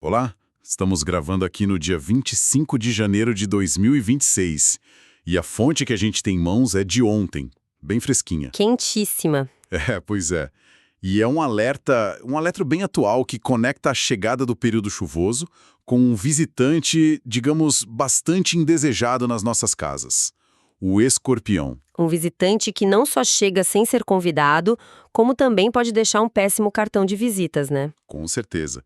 Olá, estamos gravando aqui no dia 25 de janeiro de 2026 e a fonte que a gente tem em mãos é de ontem, bem fresquinha. Quentíssima. Pois é. E é um alerta bem atual que conecta a chegada do período chuvoso com um visitante, digamos, bastante indesejado nas nossas casas, o escorpião. Um visitante que não só chega sem ser convidado, como também pode deixar um péssimo cartão de visitas, né? Com certeza.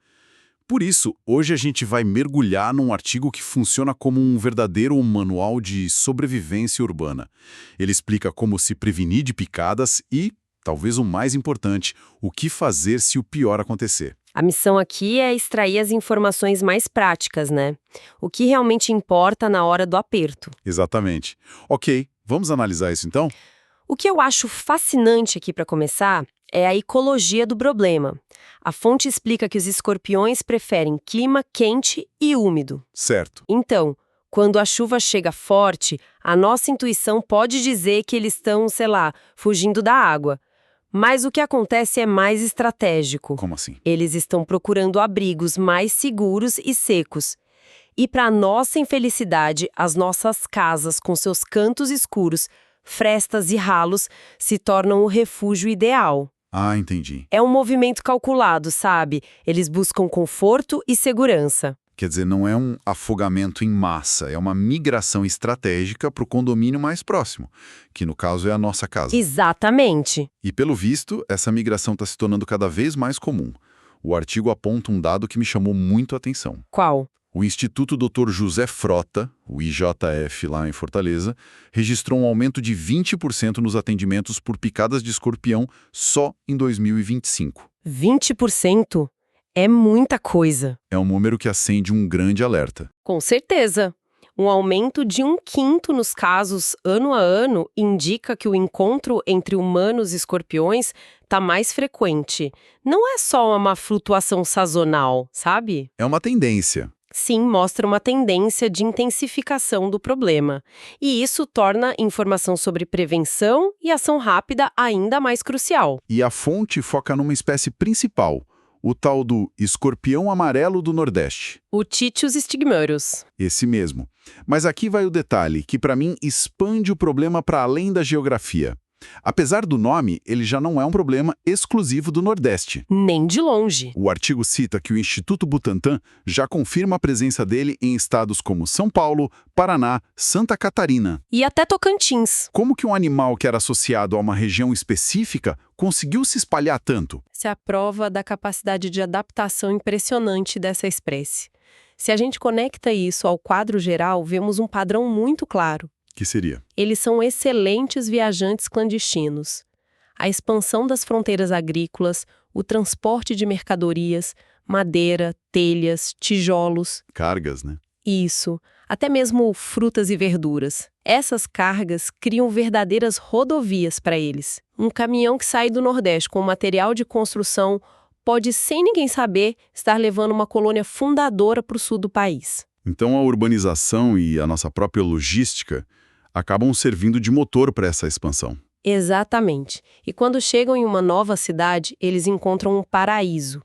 Por isso, hoje a gente vai mergulhar num artigo que funciona como um verdadeiro manual de sobrevivência urbana. Ele explica como se prevenir de picadas e, talvez o mais importante, o que fazer se o pior acontecer. A missão aqui é extrair as informações mais práticas, né? O que realmente importa na hora do aperto. Exatamente. Ok, vamos analisar isso então? O que eu acho fascinante aqui para começar é a ecologia do problema. A fonte explica que os escorpiões preferem clima quente e úmido. Certo. Então, quando a chuva chega forte, a nossa intuição pode dizer que eles estão, sei lá, fugindo da água. Mas o que acontece é mais estratégico. Como assim? Eles estão procurando abrigos mais seguros e secos. E para nossa infelicidade, as nossas casas, com seus cantos escuros, frestas e ralos, se tornam o refúgio ideal. Ah, entendi. É um movimento calculado, sabe? Eles buscam conforto e segurança. Quer dizer, não é um afogamento em massa, é uma migração estratégica para o condomínio mais próximo, que no caso é a nossa casa. Exatamente. E pelo visto, essa migração está se tornando cada vez mais comum. O artigo aponta um dado que me chamou muito a atenção. Qual? O Instituto Dr. José Frota, o IJF lá em Fortaleza, registrou um aumento de 20% nos atendimentos por picadas de escorpião só em 2025. 20%? É muita coisa. É um número que acende um grande alerta. Com certeza. Um aumento de 1/5 nos casos ano a ano indica que o encontro entre humanos e escorpiões está mais frequente. Não é só uma flutuação sazonal, sabe? É uma tendência. Sim, mostra uma tendência de intensificação do problema. E isso torna informação sobre prevenção e ação rápida ainda mais crucial. E a fonte foca numa espécie principal, o tal do escorpião amarelo do Nordeste. O Titius stigmatus. Esse mesmo. Mas aqui vai o detalhe, que para mim expande o problema para além da geografia. Apesar do nome, ele já não é um problema exclusivo do Nordeste. Nem de longe. O artigo cita que o Instituto Butantan já confirma a presença dele em estados como São Paulo, Paraná, Santa Catarina. E até Tocantins. Como que um animal que era associado a uma região específica conseguiu se espalhar tanto? Essa é a prova da capacidade de adaptação impressionante dessa espécie. Se a gente conecta isso ao quadro geral, vemos um padrão muito claro. Que seria? Eles são excelentes viajantes clandestinos. A expansão das fronteiras agrícolas, o transporte de mercadorias, madeira, telhas, tijolos. Cargas, né? Isso, até mesmo frutas e verduras. Essas cargas criam verdadeiras rodovias para eles. Um caminhão que sai do Nordeste com material de construção pode, sem ninguém saber, estar levando uma colônia fundadora para o sul do país. Então a urbanização e a nossa própria logística acabam servindo de motor para essa expansão. Exatamente. E quando chegam em uma nova cidade, eles encontram um paraíso.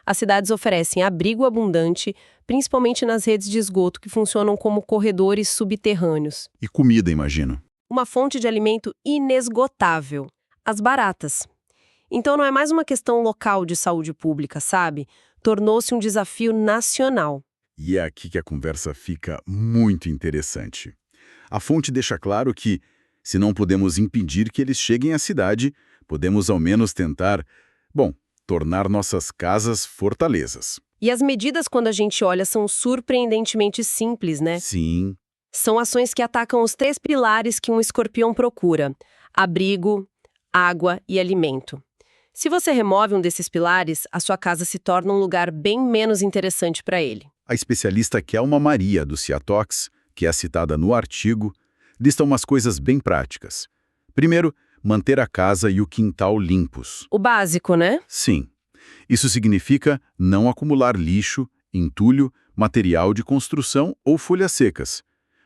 As cidades oferecem abrigo abundante, principalmente nas redes de esgoto que funcionam como corredores subterrâneos. E comida, imagino. Uma fonte de alimento inesgotável. As baratas. Então não é mais uma questão local de saúde pública, sabe? Tornou-se um desafio nacional. E é aqui que a conversa fica muito interessante. A fonte deixa claro que, se não podemos impedir que eles cheguem à cidade, podemos ao menos tentar, tornar nossas casas fortalezas. E as medidas, quando a gente olha, são surpreendentemente simples, né? Sim. São ações que atacam os 3 pilares que um escorpião procura: abrigo, água e alimento. Se você remove um desses pilares, a sua casa se torna um lugar bem menos interessante para ele. A especialista Kelma Maria, do Ciatox, que é citada no artigo, lista umas coisas bem práticas. Primeiro, manter a casa e o quintal limpos. O básico, né? Sim. Isso significa não acumular lixo, entulho, material de construção ou folhas secas.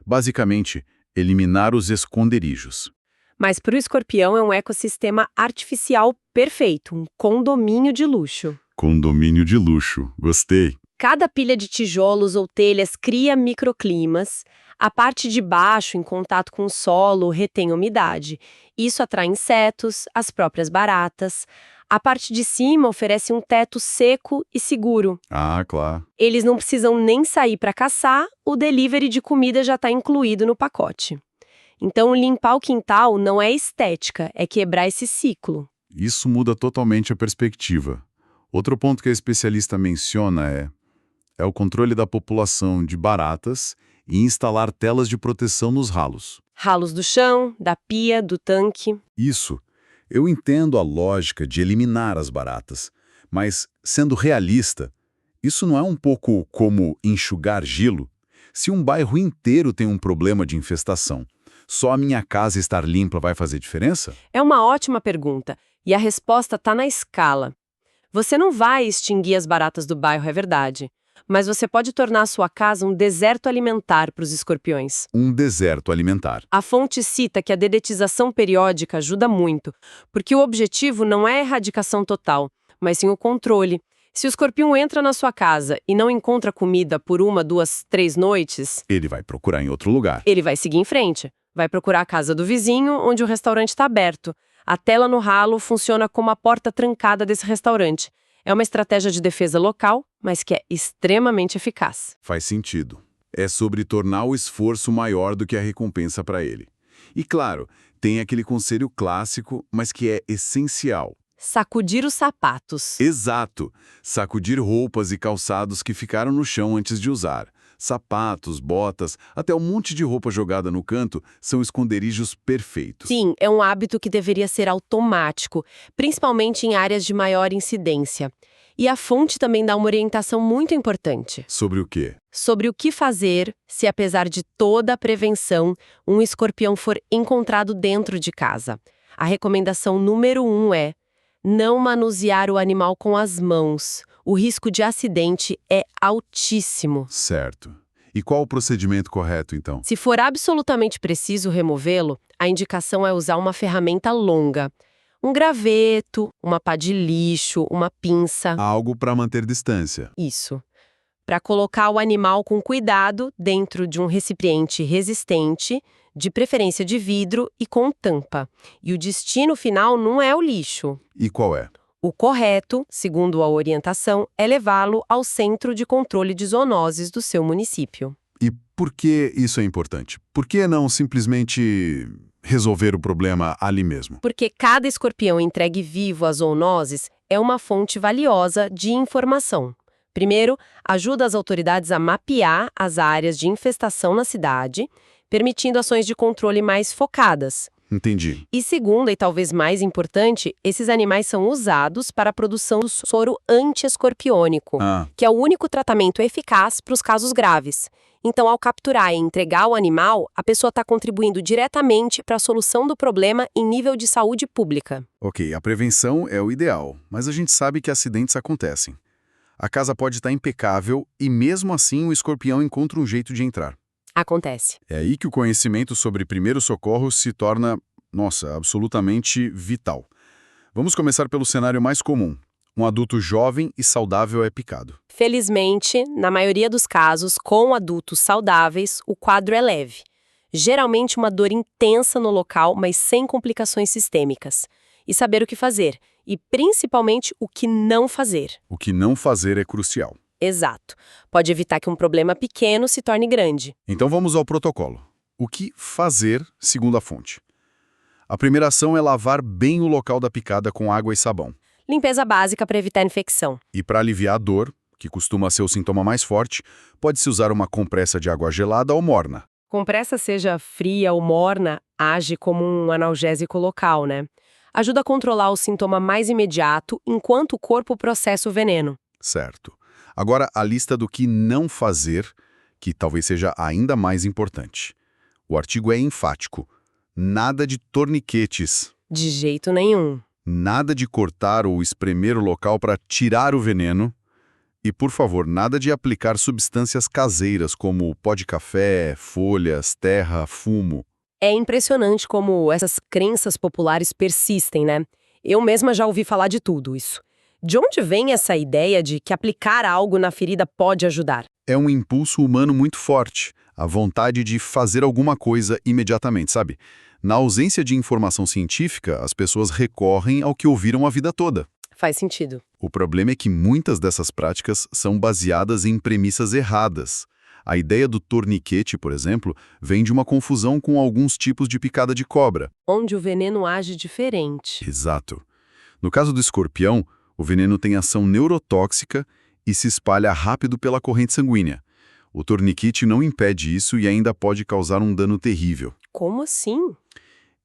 Basicamente, eliminar os esconderijos. Mas para o escorpião é um ecossistema artificial perfeito, um condomínio de luxo. Condomínio de luxo. Gostei. Cada pilha de tijolos ou telhas cria microclimas. A parte de baixo, em contato com o solo, retém umidade. Isso atrai insetos, as próprias baratas. A parte de cima oferece um teto seco e seguro. Ah, claro. Eles não precisam nem sair para caçar, o delivery de comida já está incluído no pacote. Então, limpar o quintal não é estética, é quebrar esse ciclo. Isso muda totalmente a perspectiva. Outro ponto que a especialista menciona é o controle da população de baratas e instalar telas de proteção nos ralos. Ralos do chão, da pia, do tanque. Isso. Eu entendo a lógica de eliminar as baratas, mas, sendo realista, isso não é um pouco como enxugar gelo? Se um bairro inteiro tem um problema de infestação, só a minha casa estar limpa vai fazer diferença? É uma ótima pergunta, e a resposta está na escala. Você não vai extinguir as baratas do bairro, é verdade, mas você pode tornar a sua casa um deserto alimentar para os escorpiões. Um deserto alimentar. A fonte cita que a dedetização periódica ajuda muito, porque o objetivo não é a erradicação total, mas sim o controle. Se o escorpião entra na sua casa e não encontra comida por 1, 2, 3 noites, Ele vai procurar em outro lugar. ele vai seguir em frente. Vai procurar a casa do vizinho, onde o restaurante está aberto. A tela no ralo funciona como a porta trancada desse restaurante. É uma estratégia de defesa local, mas que é extremamente eficaz. Faz sentido. É sobre tornar o esforço maior do que a recompensa para ele. E claro, tem aquele conselho clássico, mas que é essencial. Sacudir os sapatos. Exato! Sacudir roupas e calçados que ficaram no chão antes de usar. Sapatos, botas, até um monte de roupa jogada no canto são esconderijos perfeitos. Sim, é um hábito que deveria ser automático, principalmente em áreas de maior incidência. E a fonte também dá uma orientação muito importante. Sobre o quê? Sobre o que fazer se, apesar de toda a prevenção, um escorpião for encontrado dentro de casa. A recomendação número 1 é: não manusear o animal com as mãos. O risco de acidente é altíssimo. Certo. E qual o procedimento correto, então? Se for absolutamente preciso removê-lo, a indicação é usar uma ferramenta longa. Um graveto, uma pá de lixo, uma pinça. Algo para manter distância. Isso. Para colocar o animal com cuidado dentro de um recipiente resistente, de preferência de vidro e com tampa. E o destino final não é o lixo. E qual é? O correto, segundo a orientação, é levá-lo ao Centro de Controle de Zoonoses do seu município. E por que isso é importante? Por que não simplesmente resolver o problema ali mesmo? Porque cada escorpião entregue vivo às zoonoses é uma fonte valiosa de informação. Primeiro, ajuda as autoridades a mapear as áreas de infestação na cidade, permitindo ações de controle mais focadas. Entendi. E segunda, e talvez mais importante, esses animais são usados para a produção do soro anti-escorpiônico, que é o único tratamento eficaz para os casos graves. Então, ao capturar e entregar o animal, a pessoa está contribuindo diretamente para a solução do problema em nível de saúde pública. Ok, a prevenção é o ideal, mas a gente sabe que acidentes acontecem. A casa pode estar impecável e mesmo assim o escorpião encontra um jeito de entrar. Acontece. É aí que o conhecimento sobre primeiros socorros se torna, absolutamente vital. Vamos começar pelo cenário mais comum. Um adulto jovem e saudável é picado. Felizmente, na maioria dos casos, com adultos saudáveis, o quadro é leve. Geralmente uma dor intensa no local, mas sem complicações sistêmicas. E saber o que fazer, e principalmente o que não fazer. O que não fazer é crucial. Exato. Pode evitar que um problema pequeno se torne grande. Então vamos ao protocolo. O que fazer, segundo a fonte? A primeira ação é lavar bem o local da picada com água e sabão. Limpeza básica para evitar infecção. E para aliviar a dor, que costuma ser o sintoma mais forte, pode-se usar uma compressa de água gelada ou morna. Compressa, seja fria ou morna, age como um analgésico local, né? Ajuda a controlar o sintoma mais imediato enquanto o corpo processa o veneno. Certo. Agora, a lista do que não fazer, que talvez seja ainda mais importante. O artigo é enfático. Nada de torniquetes. De jeito nenhum. Nada de cortar ou espremer o local para tirar o veneno. E, por favor, nada de aplicar substâncias caseiras como pó de café, folhas, terra, fumo. É impressionante como essas crenças populares persistem, né? Eu mesma já ouvi falar de tudo isso. De onde vem essa ideia de que aplicar algo na ferida pode ajudar? É um impulso humano muito forte, a vontade de fazer alguma coisa imediatamente, sabe? Na ausência de informação científica, as pessoas recorrem ao que ouviram a vida toda. Faz sentido. O problema é que muitas dessas práticas são baseadas em premissas erradas. A ideia do torniquete, por exemplo, vem de uma confusão com alguns tipos de picada de cobra. Onde o veneno age diferente. Exato. No caso do escorpião, o veneno tem ação neurotóxica e se espalha rápido pela corrente sanguínea. O torniquete não impede isso e ainda pode causar um dano terrível. Como assim?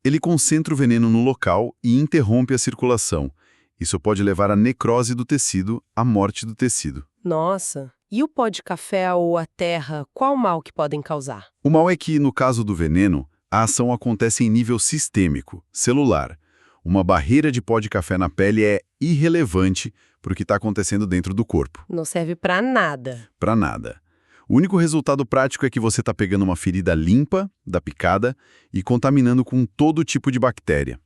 Ele concentra o veneno no local e interrompe a circulação. Isso pode levar à necrose do tecido, à morte do tecido. Nossa. E o pó de café ou a terra, qual mal que podem causar? O mal é que, no caso do veneno, a ação acontece em nível sistêmico, celular. Uma barreira de pó de café na pele é irrelevante para o que está acontecendo dentro do corpo. Não serve pra nada. Para nada. O único resultado prático é que você está pegando uma ferida limpa, da picada, e contaminando com todo tipo de bactéria.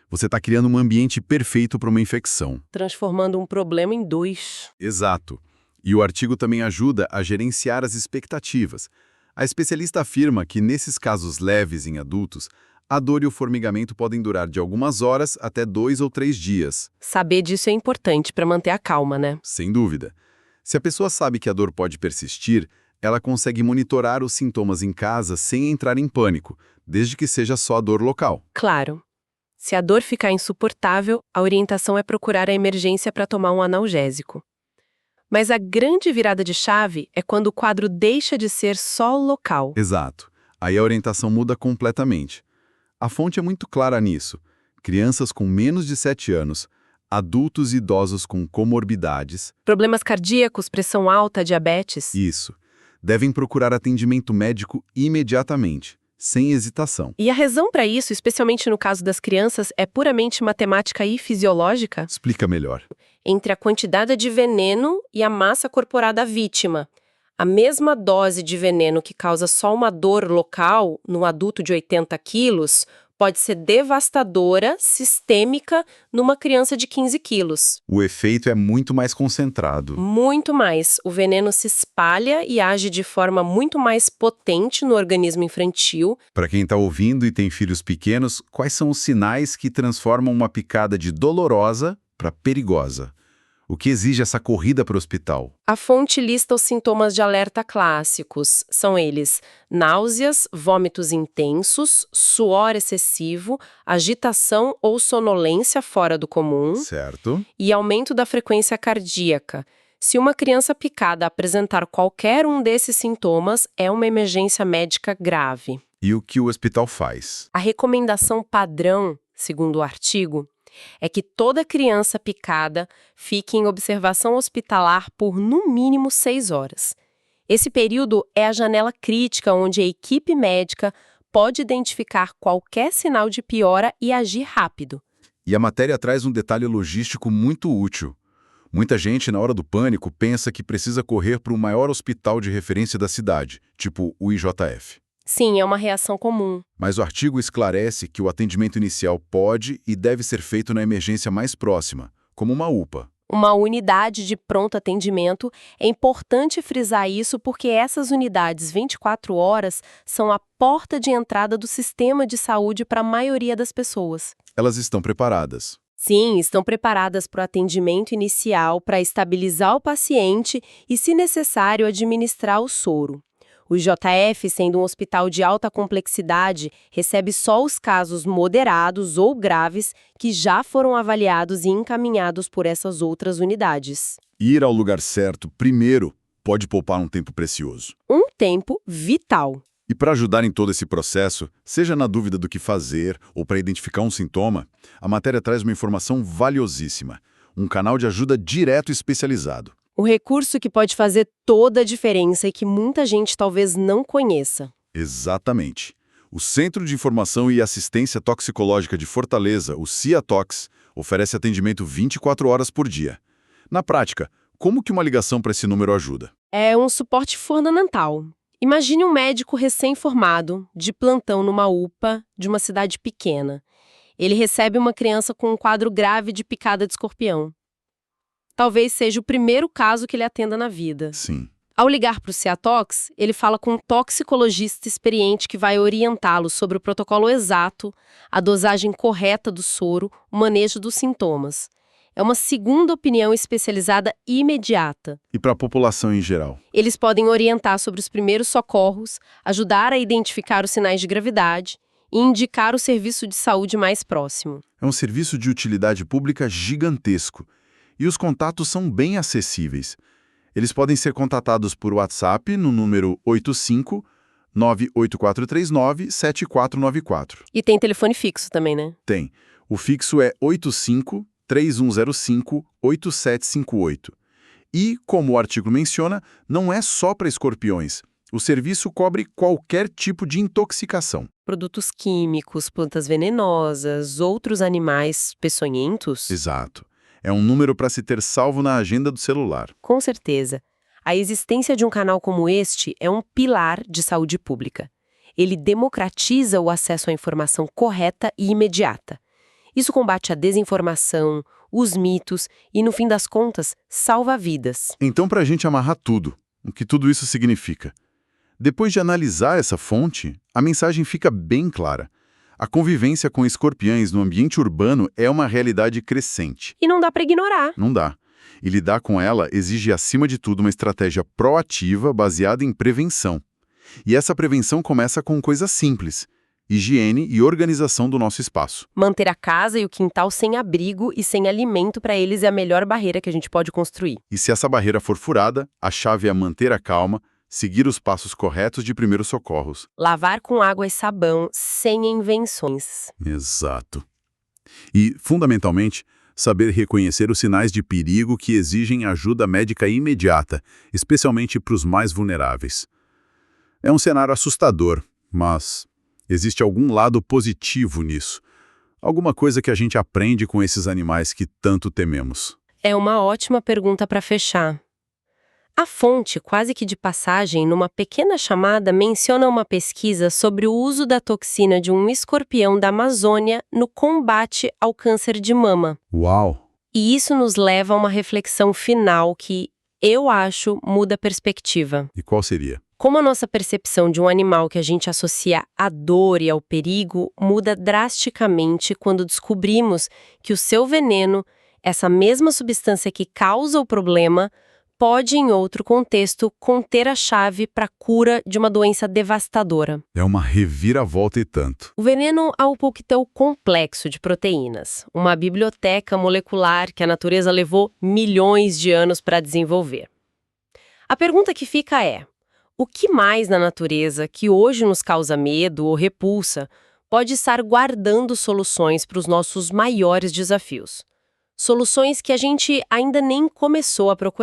Você está criando um ambiente perfeito para uma infecção. Transformando um problema em dois. Exato. E o artigo também ajuda a gerenciar as expectativas. A especialista afirma que, nesses casos leves em adultos, a dor e o formigamento podem durar de algumas horas até 2 ou 3 dias. Saber disso é importante para manter a calma, né? Sem dúvida. Se a pessoa sabe que a dor pode persistir, ela consegue monitorar os sintomas em casa sem entrar em pânico, desde que seja só a dor local. Claro. Se a dor ficar insuportável, a orientação é procurar a emergência para tomar um analgésico. Mas a grande virada de chave é quando o quadro deixa de ser só local. Exato. Aí a orientação muda completamente. A fonte é muito clara nisso. Crianças com menos de 7 anos, adultos e idosos com comorbidades, Problemas cardíacos, pressão alta, diabetes. isso, devem procurar atendimento médico imediatamente, sem hesitação. E a razão para isso, especialmente no caso das crianças, é puramente matemática e fisiológica? Explica melhor. Entre a quantidade de veneno e a massa corporal da vítima. A mesma dose de veneno que causa só uma dor local no adulto de 80 quilos pode ser devastadora, sistêmica, numa criança de 15 quilos. O efeito é muito mais concentrado. Muito mais. O veneno se espalha e age de forma muito mais potente no organismo infantil. Para quem está ouvindo e tem filhos pequenos, quais são os sinais que transformam uma picada de dolorosa para perigosa? O que exige essa corrida para o hospital? A fonte lista os sintomas de alerta clássicos. São eles: náuseas, vômitos intensos, suor excessivo, agitação ou sonolência fora do comum Certo. e aumento da frequência cardíaca. Se uma criança picada apresentar qualquer um desses sintomas, é uma emergência médica grave. E o que o hospital faz? A recomendação padrão, segundo o artigo, é que toda criança picada fique em observação hospitalar por no mínimo 6 horas. Esse período é a janela crítica onde a equipe médica pode identificar qualquer sinal de piora e agir rápido. E a matéria traz um detalhe logístico muito útil. Muita gente, na hora do pânico, pensa que precisa correr para o maior hospital de referência da cidade, tipo o IJF. Sim, é uma reação comum. Mas o artigo esclarece que o atendimento inicial pode e deve ser feito na emergência mais próxima, como uma UPA. Uma unidade de pronto atendimento, é importante frisar isso porque essas unidades 24 horas são a porta de entrada do sistema de saúde para a maioria das pessoas. Elas estão preparadas. Sim, estão preparadas para o atendimento inicial, para estabilizar o paciente e, se necessário, administrar o soro. O IJF, sendo um hospital de alta complexidade, recebe só os casos moderados ou graves que já foram avaliados e encaminhados por essas outras unidades. Ir ao lugar certo primeiro pode poupar um tempo precioso. Um tempo vital. E para ajudar em todo esse processo, seja na dúvida do que fazer ou para identificar um sintoma, a matéria traz uma informação valiosíssima, um canal de ajuda direto e especializado. O recurso que pode fazer toda a diferença e que muita gente talvez não conheça. Exatamente. O Centro de Informação e Assistência Toxicológica de Fortaleza, o CIATOX, oferece atendimento 24 horas por dia. Na prática, como que uma ligação para esse número ajuda? É um suporte fundamental. Imagine um médico recém-formado, de plantão numa UPA de uma cidade pequena. Ele recebe uma criança com um quadro grave de picada de escorpião. Talvez seja o primeiro caso que ele atenda na vida. Sim. Ao ligar para o Seatox, ele fala com um toxicologista experiente que vai orientá-lo sobre o protocolo exato, a dosagem correta do soro, o manejo dos sintomas. É uma segunda opinião especializada imediata. E para a população em geral? Eles podem orientar sobre os primeiros socorros, ajudar a identificar os sinais de gravidade e indicar o serviço de saúde mais próximo. É um serviço de utilidade pública gigantesco. E os contatos são bem acessíveis. Eles podem ser contatados por WhatsApp no número 85-98439-7494. E tem telefone fixo também, né? Tem. O fixo é 85-3105-8758. E, como o artigo menciona, não é só para escorpiões. O serviço cobre qualquer tipo de intoxicação. Produtos químicos, plantas venenosas, outros animais peçonhentos? Exato. É um número para se ter salvo na agenda do celular. Com certeza. A existência de um canal como este é um pilar de saúde pública. Ele democratiza o acesso à informação correta e imediata. Isso combate a desinformação, os mitos e, no fim das contas, salva vidas. Então, para a gente amarrar tudo, o que tudo isso significa? Depois de analisar essa fonte, a mensagem fica bem clara. A convivência com escorpiões no ambiente urbano é uma realidade crescente. E não dá para ignorar. Não dá. E lidar com ela exige, acima de tudo, uma estratégia proativa baseada em prevenção. E essa prevenção começa com coisas simples: higiene e organização do nosso espaço. Manter a casa e o quintal sem abrigo e sem alimento para eles é a melhor barreira que a gente pode construir. E se essa barreira for furada, a chave é manter a calma, seguir os passos corretos de primeiros socorros. Lavar com água e sabão, sem invenções. Exato. E, fundamentalmente, saber reconhecer os sinais de perigo que exigem ajuda médica imediata, especialmente para os mais vulneráveis. É um cenário assustador, mas existe algum lado positivo nisso. Alguma coisa que a gente aprende com esses animais que tanto tememos. É uma ótima pergunta para fechar. A fonte, quase que de passagem, numa pequena chamada, menciona uma pesquisa sobre o uso da toxina de um escorpião da Amazônia no combate ao câncer de mama. Uau! E isso nos leva a uma reflexão final que, eu acho, muda a perspectiva. E qual seria? Como a nossa percepção de um animal que a gente associa à dor e ao perigo muda drasticamente quando descobrimos que o seu veneno, essa mesma substância que causa o problema, pode, em outro contexto, conter a chave para a cura de uma doença devastadora. É uma reviravolta e tanto. O veneno é um coquetel complexo de proteínas, uma biblioteca molecular que a natureza levou milhões de anos para desenvolver. A pergunta que fica é: o que mais na natureza que hoje nos causa medo ou repulsa pode estar guardando soluções para os nossos maiores desafios? Soluções que a gente ainda nem começou a procurar.